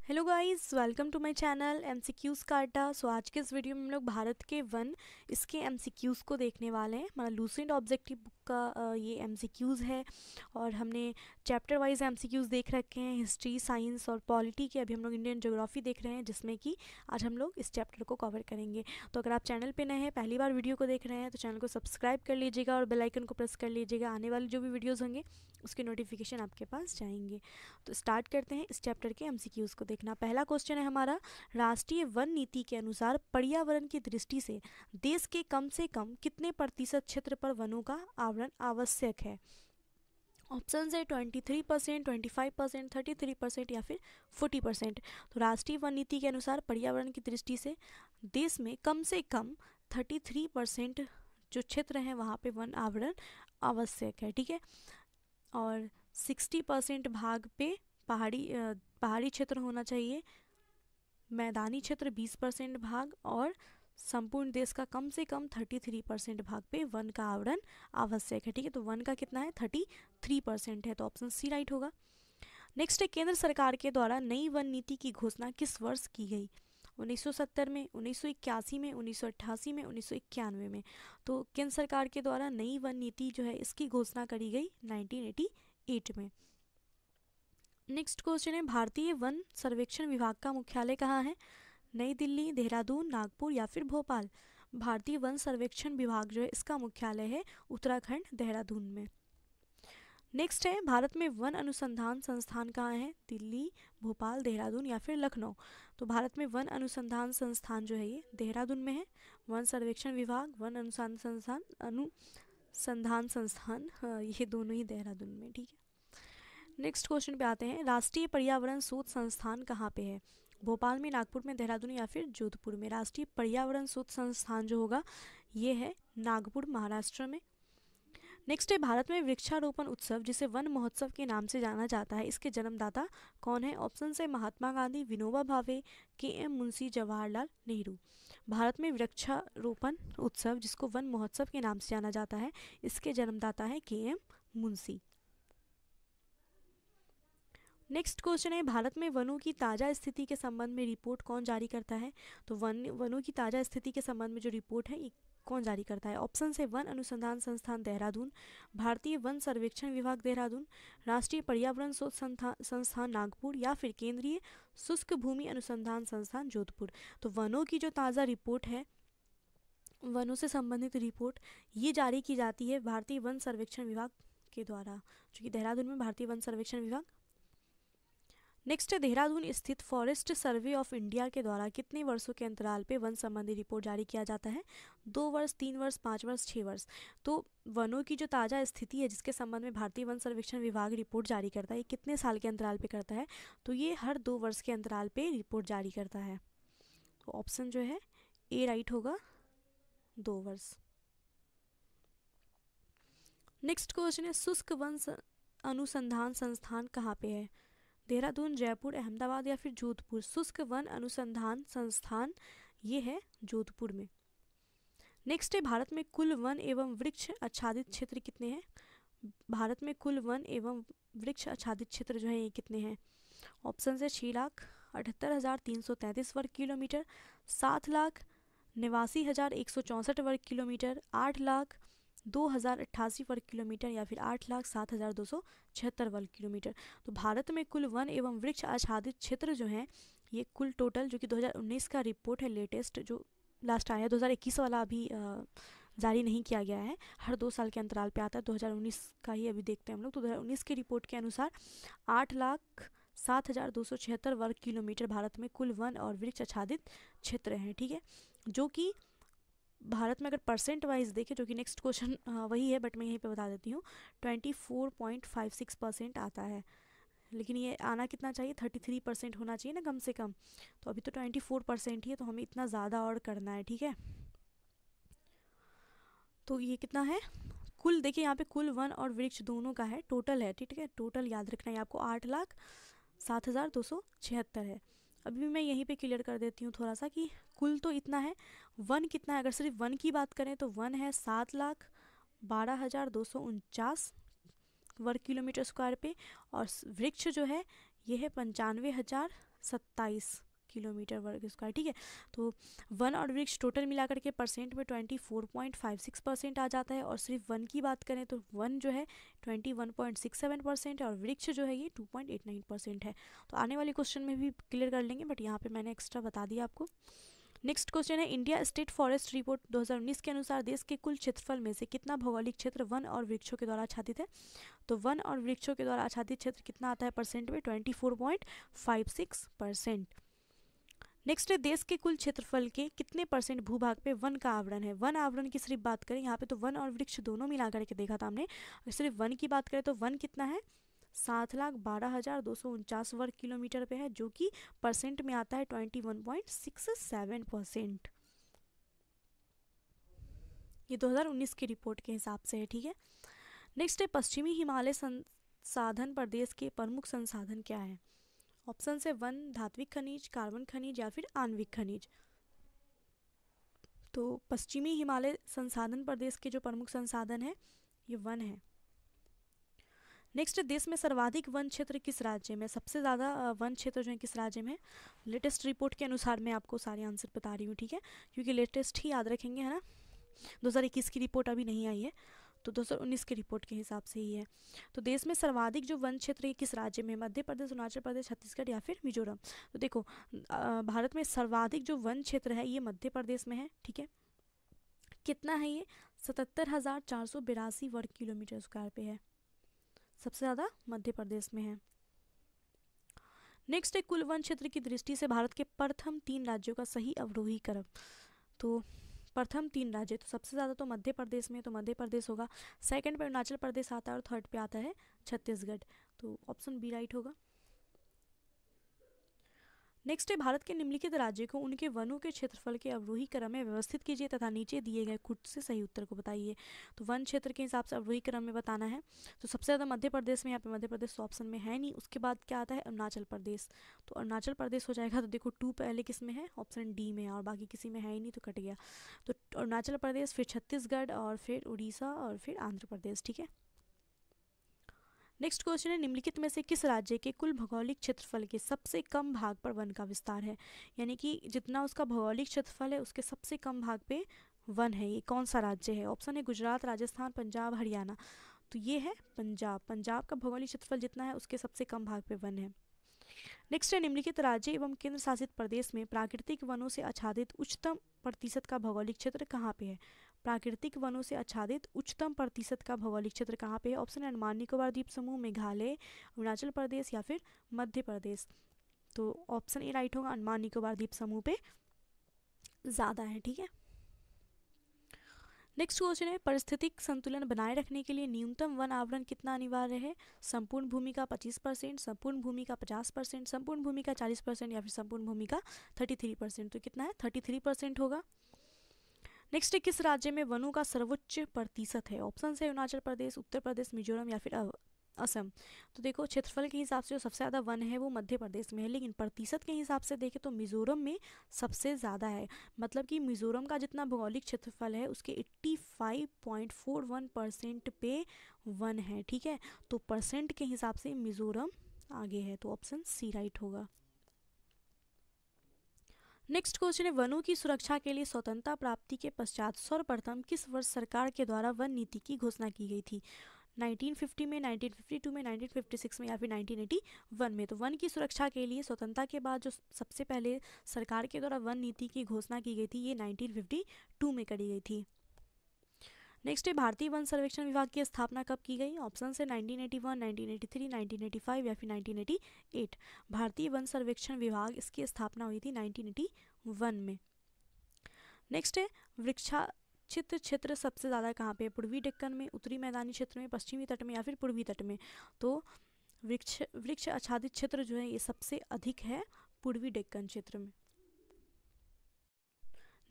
Hello guys, welcome to my channel MCQs काटा। So आज के इस वीडियो में हम लोग भारत के वन इसके एमसीक्यूज़ को देखने वाले हैं। हमारा लूसेंट ऑब्जेक्टिव बुक का ये एमसीक्यूज़ है और हमने चैप्टर वाइज एमसीक्यूज़ देख रखे हैं, हिस्ट्री, साइंस और पॉलिटी के। अभी हम लोग इंडियन ज्योग्राफी देख रहे हैं, जिसमें कि आज हम लोग इस चैप्टर को कवर करेंगे। तो अगर आप चैनल पर नए हैं, पहली बार वीडियो को देख रहे हैं, तो चैनल को सब्सक्राइब कर लीजिएगा और बेल आइकन को प्रेस कर लीजिएगा। आने वाली जो भी वीडियोज़ होंगे उसके नोटिफिकेशन आपके पास जाएंगे। तो स्टार्ट करते हैं इस चैप्टर के एमसीक्यूज़ को देखना। पहला क्वेश्चन है हमारा, राष्ट्रीय वन नीति के अनुसार पर्यावरण की दृष्टि से देश के कम से कम कितने प्रतिशत क्षेत्र पर वनों का आवरण आवश्यक है? ऑप्शन है 23%, 25%, 33% या फिर 40%। तो राष्ट्रीय वन नीति के अनुसार पर्यावरण की दृष्टि से देश में कम से कम 33% जो क्षेत्र हैं वहाँ पे वन आवरण आवश्यक है, ठीक है। और 60% भाग पे पहाड़ी क्षेत्र होना चाहिए, मैदानी क्षेत्र 20% भाग और संपूर्ण देश का कम से कम 33% भाग पे वन का आवरण आवश्यक है, ठीक है। तो वन का कितना है? 33% है, तो ऑप्शन सी राइट होगा। नेक्स्ट है, केंद्र सरकार के द्वारा नई वन नीति की घोषणा किस वर्ष की गई? 1970 में, 1981 में, 1988 में, 1991 में। तो केंद्र सरकार के द्वारा नई वन नीति जो है इसकी घोषणा करी गई 1988 में। नेक्स्ट क्वेश्चन है, भारतीय वन सर्वेक्षण विभाग का मुख्यालय कहाँ है? नई दिल्ली, देहरादून, नागपुर या फिर भोपाल? भारतीय वन सर्वेक्षण विभाग जो है इसका मुख्यालय है उत्तराखंड, देहरादून में। नेक्स्ट है, भारत में वन अनुसंधान संस्थान कहाँ है? दिल्ली, भोपाल, देहरादून या फिर लखनऊ? तो भारत में वन अनुसंधान संस्थान जो है ये देहरादून में है। वन सर्वेक्षण विभाग, वन अनुसंधान संस्थान ये दोनों ही देहरादून में, ठीक है। नेक्स्ट क्वेश्चन पे आते हैं, राष्ट्रीय पर्यावरण शोध संस्थान कहाँ पे है? भोपाल में, नागपुर में, देहरादून या फिर जोधपुर में? राष्ट्रीय पर्यावरण शोध संस्थान जो होगा ये है नागपुर, महाराष्ट्र में। नेक्स्ट है, भारत में वृक्षारोपण उत्सव जिसे वन महोत्सव के नाम से जाना जाता है, इसके जन्मदाता कौन है? ऑप्शन है महात्मा गांधी, विनोबा भावे, के.एम. मुंशी, जवाहरलाल नेहरू। भारत में वृक्षारोपण उत्सव जिसको वन महोत्सव के नाम से जाना जाता है, इसके जन्मदाता है के.एम. मुंशी। नेक्स्ट क्वेश्चन है, भारत में वनों की ताज़ा स्थिति के संबंध में रिपोर्ट कौन जारी करता है? तो वनों की ताज़ा स्थिति के संबंध में जो रिपोर्ट है ये कौन जारी करता है? ऑप्शन है वन अनुसंधान संस्थान देहरादून, भारतीय वन सर्वेक्षण विभाग देहरादून, राष्ट्रीय पर्यावरण शोध संस्थान नागपुर या फिर केंद्रीय शुष्क भूमि अनुसंधान संस्थान जोधपुर। तो वनों की जो ताज़ा रिपोर्ट है, वनों से संबंधित रिपोर्ट, ये जारी की जाती है भारतीय वन सर्वेक्षण विभाग के द्वारा, जो कि देहरादून में भारतीय वन सर्वेक्षण विभाग। नेक्स्ट है, देहरादून स्थित फॉरेस्ट सर्वे ऑफ इंडिया के द्वारा कितने वर्षों के अंतराल पे वन संबंधी रिपोर्ट जारी किया जाता है? 2 वर्ष, 3 वर्ष, 5 वर्ष, 6 वर्ष? तो वनों की जो ताज़ा स्थिति है जिसके संबंध में भारतीय वन सर्वेक्षण विभाग रिपोर्ट जारी करता है, ये कितने साल के अंतराल पे करता है? तो ये हर 2 वर्ष के अंतराल पे रिपोर्ट जारी करता है। तो ऑप्शन जो है ए राइट होगा, 2 वर्ष। नेक्स्ट क्वेश्चन है, शुष्क वन अनुसंधान संस्थान कहाँ पे है? देहरादून, जयपुर, अहमदाबाद या फिर जोधपुर? शुष्क वन अनुसंधान संस्थान ये है जोधपुर में। नेक्स्ट है, भारत में कुल वन एवं वृक्ष आच्छादित क्षेत्र कितने हैं? भारत में कुल वन एवं वृक्ष आच्छादित क्षेत्र जो है ये कितने हैं? ऑप्शन है 6,78,333 वर्ग किलोमीटर, 7,89,164 वर्ग किलोमीटर, 8,02,088 वर्ग किलोमीटर या फिर 8,07,276 वर्ग किलोमीटर। तो भारत में कुल वन एवं वृक्ष आच्छादित क्षेत्र जो हैं ये कुल टोटल, जो कि 2019 का रिपोर्ट है, लेटेस्ट जो लास्ट आया, 2021 वाला अभी जारी नहीं किया गया है, हर 2 साल के अंतराल पे आता है। 2019 का ही अभी देखते हैं हम लोग। तो 2019 की रिपोर्ट के अनुसार 8,07,276 वर्ग किलोमीटर भारत में कुल वन और वृक्ष आच्छादित क्षेत्र हैं, ठीक है। जो कि भारत में अगर परसेंट वाइज देखें, जो कि नेक्स्ट क्वेश्चन वही है बट मैं यहीं पे बता देती हूँ, 24.56% आता है। लेकिन ये आना कितना चाहिए? 33% होना चाहिए ना कम से कम। तो अभी तो 24% ही है, तो हमें इतना ज़्यादा और करना है, ठीक है। तो ये कितना है कुल? देखिए यहाँ पे कुल वन और वृक्ष दोनों का है, टोटल है, ठीक है। टोटल याद रखना है आपको, 8,07,276 है। अभी मैं यहीं पे क्लियर कर देती हूँ थोड़ा सा कि कुल तो इतना है, वन कितना है? अगर सिर्फ वन की बात करें तो वन है 7,12,249 वर्ग किलोमीटर स्क्वायर पे, और वृक्ष जो है ये है 95,000 27 किलोमीटर वर्ग स्क्वायर, ठीक है। तो वन और वृक्ष टोटल मिलाकर के परसेंट में 24.56% आ जाता है, और सिर्फ वन की बात करें तो वन जो है 21.67% है, और वृक्ष जो है ये 2.89% है। तो आने वाले क्वेश्चन में भी क्लियर कर लेंगे, बट यहाँ पे मैंने एक्स्ट्रा बता दिया आपको। नेक्स्ट क्वेश्चन है, इंडिया स्टेट फॉरेस्ट रिपोर्ट 2019 के अनुसार देश के कुल क्षेत्रफल में से कितना भौगोलिक क्षेत्र वन और वृक्षों के द्वारा आच्छादित है? तो वन और वृक्षों के द्वारा आच्छादित क्षेत्र कितना आता है परसेंट में? 24.56%। नेक्स्ट है, देश के कुल क्षेत्रफल के कितने परसेंट भूभाग पे वन का आवरण है? वन आवरण की सिर्फ बात करें, यहाँ पे तो वन और वृक्ष दोनों मिला करके देखा था हमने, अगर सिर्फ वन की बात करें तो वन कितना है? 7,12,249 वर्ग किलोमीटर पे है, जो कि परसेंट में आता है 21.67%। ये 2019 की रिपोर्ट के हिसाब से है, ठीक है। नेक्स्ट है, पश्चिमी हिमालय संसाधन प्रदेश के प्रमुख संसाधन क्या है? ऑप्शन है वन, धात्विक खनिज, कार्बन खनिज या फिर आणविक खनिज। तो पश्चिमी हिमालय संसाधन प्रदेश के जो प्रमुख संसाधन है ये वन है। नेक्स्ट, देश में सर्वाधिक वन क्षेत्र किस राज्य में? सबसे ज़्यादा वन क्षेत्र जो है किस राज्य में? लेटेस्ट रिपोर्ट के अनुसार मैं आपको सारे आंसर बता रही हूँ, ठीक है, क्योंकि लेटेस्ट ही याद रखेंगे, है ना। 2021 की रिपोर्ट अभी नहीं आई है, तो 2019 की रिपोर्ट के हिसाब से ही है। तो देश में सर्वाधिक जो वन क्षेत्र है किस राज्य में? मध्य प्रदेश, अरुणाचल प्रदेश, छत्तीसगढ़ या फिर मिजोरम। तो देखो, भारत में सर्वाधिक जो वन क्षेत्र है ये मध्य प्रदेश में है, ठीक है। कितना है ये? 77,482 वर्ग किलोमीटर स्क्वायर पे है, सबसे ज़्यादा मध्य प्रदेश में है। नेक्स्ट है, कुल वन क्षेत्र की दृष्टि से भारत के प्रथम 3 राज्यों का सही अवरोही क्रम। तो प्रथम 3 राज्य, तो सबसे ज़्यादा तो मध्य प्रदेश में, तो मध्य प्रदेश होगा। सेकंड पे अरुणाचल प्रदेश आता है, और थर्ड पे आता है छत्तीसगढ़, तो ऑप्शन बी राइट होगा। नेक्स्ट है, भारत के निम्नलिखित राज्य को उनके वनों के क्षेत्रफल के अवरोही क्रम में व्यवस्थित कीजिए तथा नीचे दिए गए खुद से सही उत्तर को बताइए। तो वन क्षेत्र के हिसाब से अवरोही क्रम में बताना है। तो सबसे ज़्यादा मध्य प्रदेश में, यहाँ पे मध्य प्रदेश तो ऑप्शन में है नहीं। उसके बाद क्या आता है? अरुणाचल प्रदेश, तो अरुणाचल प्रदेश हो जाएगा। तो देखो 2 पहले किस में है? ऑप्शन डी में है, और बाकी किसी में है ही नहीं, तो कट गया। तो अरुणाचल प्रदेश, फिर छत्तीसगढ़, और फिर उड़ीसा, और फिर आंध्र प्रदेश, ठीक है। नेक्स्ट क्वेश्चन है, निम्नलिखित में से किस राज्य के कुल भौगोलिक क्षेत्रफल के सबसे कम भाग पर वन का विस्तार है? यानी कि जितना उसका भौगोलिक क्षेत्रफल है उसके सबसे कम भाग पे वन है, ये कौन सा राज्य है? ऑप्शन है गुजरात, राजस्थान, पंजाब, हरियाणा। तो ये है पंजाब। पंजाब का भौगोलिक क्षेत्रफल जितना है उसके सबसे कम भाग पे वन है। नेक्स्ट है, निम्नलिखित राज्य एवं केंद्र शासित प्रदेश में प्राकृतिक वनों से आच्छादित उच्चतम प्रतिशत का भौगोलिक क्षेत्र कहाँ पे है? प्राकृतिक वनों से आच्छादित उच्चतम प्रतिशत का भौगोलिक क्षेत्र कहाँ पे है? ऑप्शन है अंडमान निकोबार द्वीप समूह, मेघालय, अरुणाचल प्रदेश या फिर मध्य प्रदेश। तो ऑप्शन ए राइट होगा, अंडमान निकोबार द्वीप समूह पे ज़्यादा है, ठीक है। नेक्स्ट क्वेश्चन है, पारिस्थितिक संतुलन बनाए रखने के लिए न्यूनतम वन आवरण कितना अनिवार्य है? संपूर्ण भूमि का 25%, संपूर्ण भूमि का 50%, संपूर्ण भूमि का 40% या फिर संपूर्ण भूमि का 33%। तो कितना है? 33% होगा। नेक्स्ट है, किस राज्य में वनों का सर्वोच्च प्रतिशत है? ऑप्शन है अरुणाचल प्रदेश, उत्तर प्रदेश, मिजोरम या फिर असम। तो देखो, क्षेत्रफल के हिसाब से जो सबसे ज़्यादा वन है वो मध्य प्रदेश में है, लेकिन प्रतिशत के हिसाब से देखें तो मिजोरम में सबसे ज़्यादा है। मतलब कि मिजोरम का जितना भौगोलिक क्षेत्रफल है उसके 85.41% पे वन है, ठीक है। तो परसेंट के हिसाब से मिजोरम आगे है, तो ऑप्शन सी राइट होगा। नेक्स्ट क्वेश्चन है, वनों की सुरक्षा के लिए स्वतंत्रता प्राप्ति के पश्चात सर्वप्रथम किस वर्ष सरकार के द्वारा वन नीति की घोषणा की गई थी? 1950 में, 1952 में, 1956 में या फिर 1981 में। तो वन की सुरक्षा के लिए स्वतंत्रता के बाद जो सबसे पहले सरकार के द्वारा वन नीति की घोषणा की गई थी ये 1952 में करी गई थी। नेक्स्ट है, भारतीय वन सर्वेक्षण विभाग की स्थापना कब की गई? ऑप्शन है 1981, 1983, 1985 या फिर 1988। भारतीय वन सर्वेक्षण विभाग इसकी स्थापना हुई थी 1981 में। नेक्स्ट है, वृक्षाच्छिद्र क्षेत्र सबसे ज़्यादा कहाँ पे? पूर्वी डेक्कन में, उत्तरी मैदानी क्षेत्र में, पश्चिमी तट में या फिर पूर्वी तट में। तो वृक्ष आच्छादित क्षेत्र जो है ये सबसे अधिक है पूर्वी डेक्कन क्षेत्र में।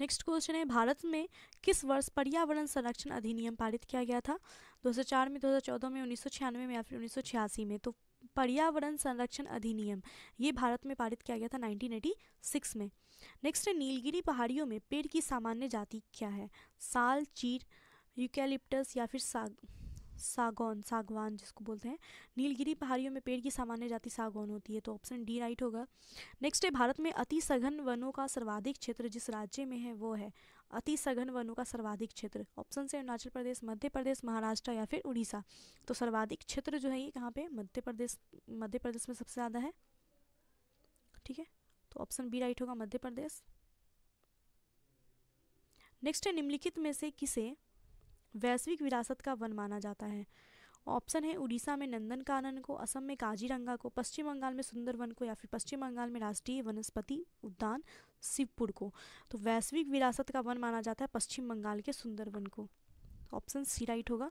नेक्स्ट क्वेश्चन है, भारत में किस वर्ष पर्यावरण संरक्षण अधिनियम पारित किया गया था? 2004 में, 2014 में, 1996 में या फिर 1986 में। तो पर्यावरण संरक्षण अधिनियम ये भारत में पारित किया गया था 1986 में। नेक्स्ट है, नीलगिरी पहाड़ियों में पेड़ की सामान्य जाति क्या है? साल, चीड़, यूकैलिप्टस या फिर सागौन, सागवान जिसको बोलते हैं। नीलगिरी पहाड़ियों में पेड़ की सामान्य जाति सागौन होती है, तो ऑप्शन डी राइट होगा। नेक्स्ट है, भारत में अति सघन वनों का सर्वाधिक क्षेत्र जिस राज्य में है वो है, अति सघन वनों का सर्वाधिक क्षेत्र। ऑप्शन से अरुणाचल प्रदेश, मध्य प्रदेश, महाराष्ट्र या फिर उड़ीसा। तो सर्वाधिक क्षेत्र जो है ये कहाँ पे, मध्य प्रदेश में सबसे ज़्यादा है। ठीक है, तो ऑप्शन बी राइट होगा, मध्य प्रदेश। नेक्स्ट है, निम्नलिखित में से किसे वैश्विक विरासत का वन माना जाता है। ऑप्शन है, उड़ीसा में नंदनकानन को, असम में काजीरंगा को, पश्चिम बंगाल में सुंदरवन को या फिर पश्चिम बंगाल में राष्ट्रीय वनस्पति उद्यान शिवपुर को। तो वैश्विक विरासत का वन माना जाता है पश्चिम बंगाल के सुंदरवन को। ऑप्शन सी राइट होगा।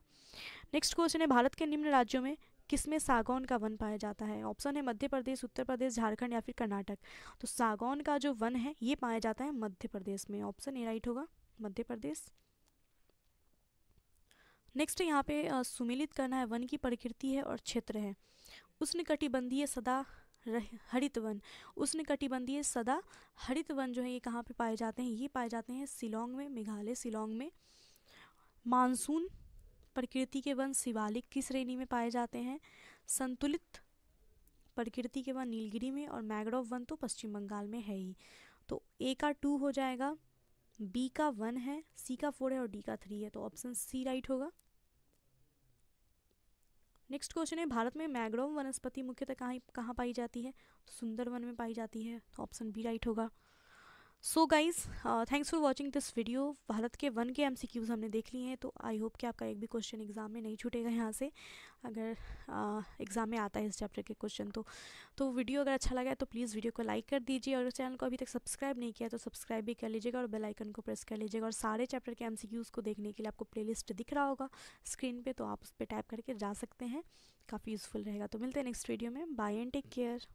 नेक्स्ट क्वेश्चन है, भारत के निम्न राज्यों में किसमें सागौन का वन पाया जाता है। ऑप्शन है, मध्य प्रदेश, उत्तर प्रदेश, झारखंड या फिर कर्नाटक। तो सागौन का जो वन है ये पाया जाता है मध्य प्रदेश में। ऑप्शन ए राइट होगा, मध्य प्रदेश। नेक्स्ट यहाँ पे सुमेलित करना है, वन की प्रकृति है और क्षेत्र है। उष्णकटिबंधीय सदा हरित वन, उष्णकटिबंधीय सदा हरित वन जो है ये कहाँ पे पाए जाते हैं, ये पाए जाते हैं शिलोंग में, मेघालय शिलोंग में। मानसून प्रकृति के वन शिवालिक की श्रेणी में पाए जाते हैं। संतुलित प्रकृति के वन नीलगिरी में, और मैंग्रोव वन तो पश्चिम बंगाल में है ही। तो ए का 2 हो जाएगा, बी का 1 है, सी का 4 है और डी का 3 है। तो ऑप्शन सी राइट होगा। नेक्स्ट क्वेश्चन है, भारत में मैंग्रोव वनस्पति मुख्यतः कहाँ पाई जाती है। तो सुंदरवन में पाई जाती है। तो ऑप्शन बी राइट होगा। So guys, thanks for watching this video. Bharat के वन के MCQs हमने देख लिए हैं, तो आई होप कि आपका एक भी क्वेश्चन एग्जाम में नहीं छूटेगा यहाँ से, अगर एग्ज़ाम में आता है इस चैप्टर के क्वेश्चन। तो वीडियो अगर अच्छा लगा है तो प्लीज़ वीडियो को लाइक कर दीजिए, और चैनल को अभी तक सब्सक्राइब नहीं किया तो सब्सक्राइब भी कर लीजिएगा और बेल आइकन को प्रेस कर लीजिएगा। और सारे चैप्टर के MCQs को देखने के लिए आपको प्लेलिस्ट दिख रहा होगा स्क्रीन पर, तो आप उस पर टाइप करके जा सकते हैं, काफ़ी यूज़फुल रहेगा। तो मिलते हैं नेक्स्ट वीडियो में। Bye and take care.